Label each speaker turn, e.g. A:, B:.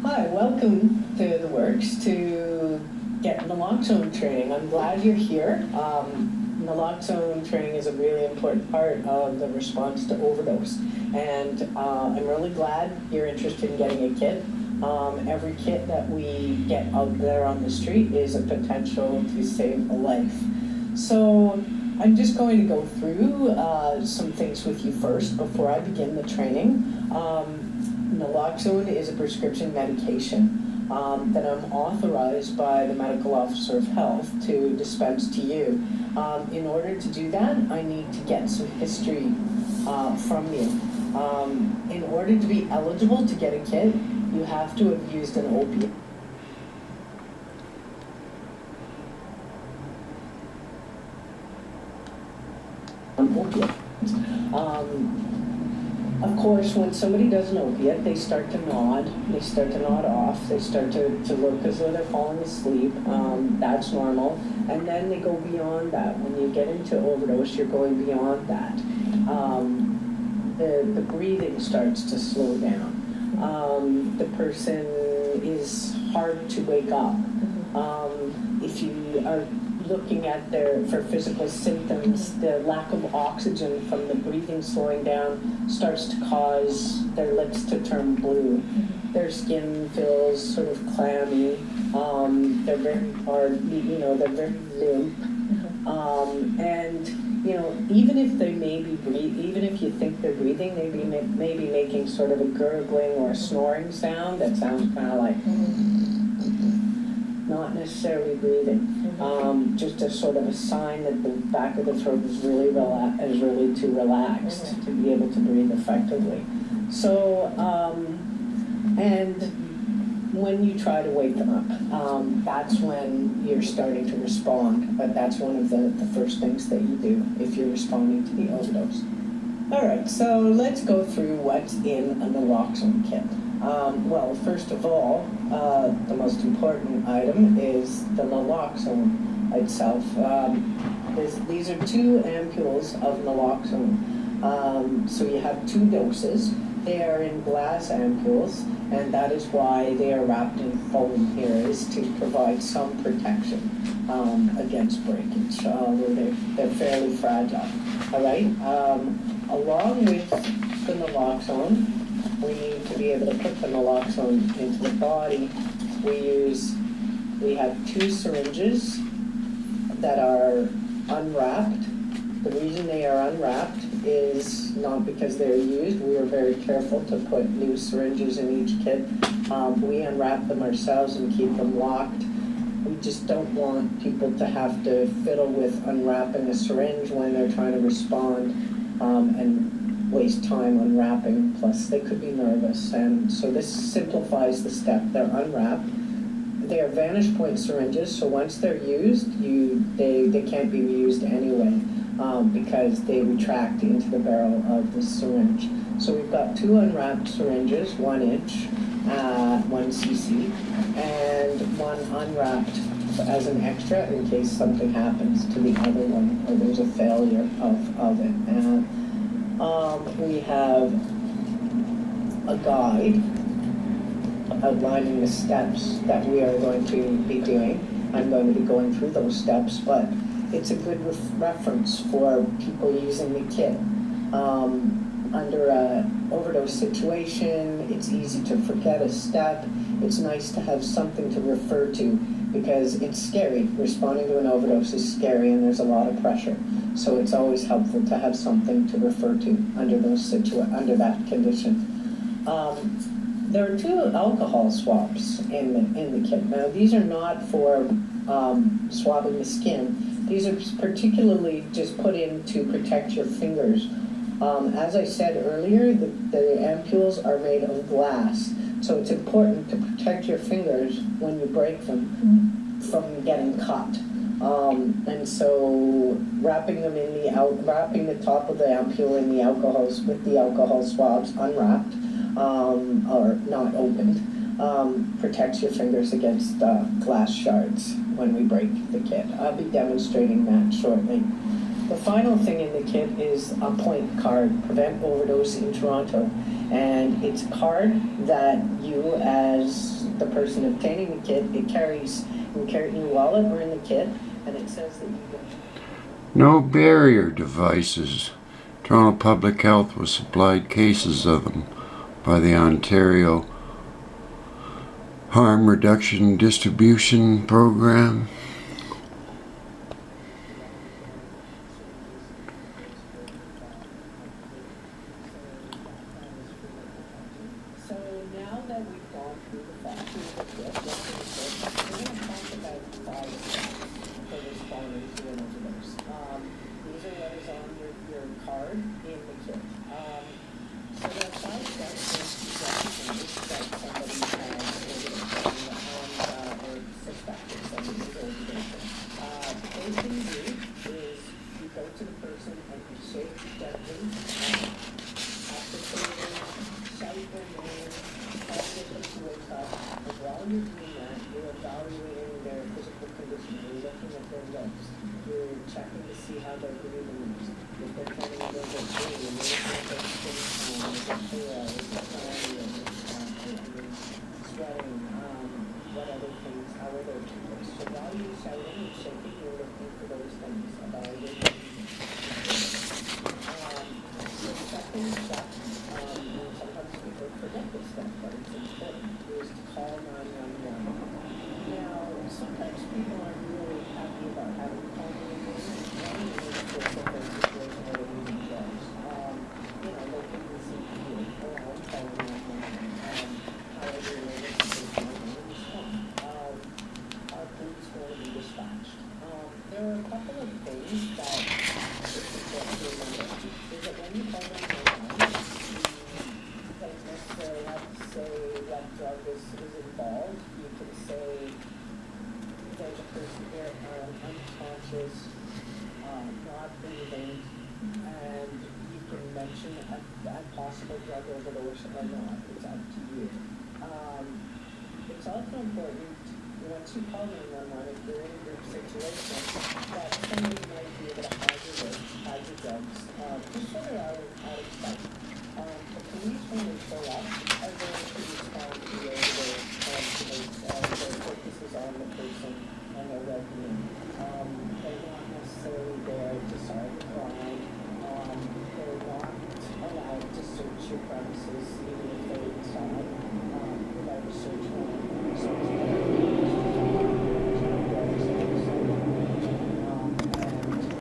A: Hi, welcome to the Works to get naloxone training. I'm glad you're here. Naloxone training is a really important part of the response to overdose. And I'm really glad you're interested in getting a kit. Every kit that we get out there on the street is a potential to save a life. So I'm just going to go through some things with you first before I begin the training. Naloxone is a prescription medication that I'm authorized by the medical officer of health to dispense to you. In order to do that, I need to get some history from you. In order to be eligible to get a kit, you have to have used an opiate. Of course, when somebody does an opiate, they start to nod off, they start to look as though they're falling asleep. That's normal. And then they go beyond that. When you get into overdose, you're going beyond that. The breathing starts to slow down. The person is hard to wake up. If you are looking at for physical symptoms, the lack of oxygen from the breathing slowing down starts to cause their lips to turn blue. Their skin feels sort of clammy. They're very hard, they're very limp. And even if they may be even if you think they're breathing, they may be making sort of a gurgling or a snoring sound that sounds kind of like not necessarily breathing. Just a sort of a sign that the back of the throat is really too relaxed to be able to breathe effectively. So, and when you try to wake them up, that's when you're starting to respond. But that's one of the first things that you do if you're responding to the overdose. All right, so let's go through what's in a naloxone kit. Well, first of all, the most important item is the naloxone itself. These are 2 ampules of naloxone. So you have 2 doses. They are in glass ampules, and that is why they are wrapped in foam here, is to provide some protection against breakage, although they're fairly fragile. All right? Along with the naloxone, we need to be able to put the naloxone into the body. We have 2 syringes that are unwrapped. The reason they are unwrapped is not because they're used. We are very careful to put new syringes in each kit. We unwrap them ourselves and keep them locked. We just don't want people to have to fiddle with unwrapping a syringe when they're trying to respond and waste time unwrapping, plus they could be nervous, and so this simplifies the step. They're unwrapped. They are vantage point syringes, so once they're used, they can't be reused anyway because they retract into the barrel of the syringe. So we've got 2 unwrapped syringes, 1 inch, 1 cc, and 1 unwrapped as an extra in case something happens to the other one or there's a failure of it. We have a guide outlining the steps that we are going to be doing. I'm going to be going through those steps, but it's a good reference for people using the kit. Under an overdose situation, it's easy to forget a step. It's nice to have something to refer to because it's scary. Responding to an overdose is scary and there's a lot of pressure. So it's always helpful to have something to refer to under that condition. There are 2 alcohol swabs in the kit. Now these are not for swabbing the skin. These are particularly just put in to protect your fingers. As I said earlier, the ampules are made of glass, so it's important to protect your fingers when you break them from getting cut. And so wrapping the top of the ampule in the alcohols with the alcohol swabs unwrapped or not opened protects your fingers against glass shards when we break the kit. I'll be demonstrating that shortly. The final thing in the kit is a point card, Prevent Overdose in Toronto. And it's a card that you, as the person obtaining the kit, it carries, you carry it in your wallet or in the kit, and it says that you get.
B: No barrier devices. Toronto Public Health was supplied cases of them by the Ontario Harm Reduction Distribution Program.
A: So now that we've gone through the factors of this, we're going to talk about 5 steps for responding to an overdose. These are what is on your card in the kit. So there are 5 steps that somebody has overdosed or suspected somebody is overdosing. The first thing you do is you go to the person and you shake gently, activating, shout their name, try to get them to wake up, and while you're doing that, you're evaluating their physical condition. You're looking at their lips. You're checking to see how they're breathing. If they're turning a little bit blue, you're looking at their skin tone, is it pale, is it cloudy, is it sweating, what other things, how are their tempers. So while you're shouting and shaking, you're looking for those things, evaluating. The second step, and sometimes people forget this step, but it's important, is to call 911. Now, sometimes people aren't really happy about having to call 911 in a different situation where they're using drugs. You know, they can listen to you, oh, I'm calling 911. However, you're able to take 911's phone. Our police will be dispatched. There are a couple of things that it's important to remember. Is that when you call 911, you don't necessarily have to say what drug is involved. You can say there's a person here unconscious, not breathing, and you can mention a possible drug overdose or not. It's up to you. It's also important once you call 911, if you're in a group situation, that somebody might be able to hide your lips, hide your drugs, just so they're out of sight. The police, when they show up,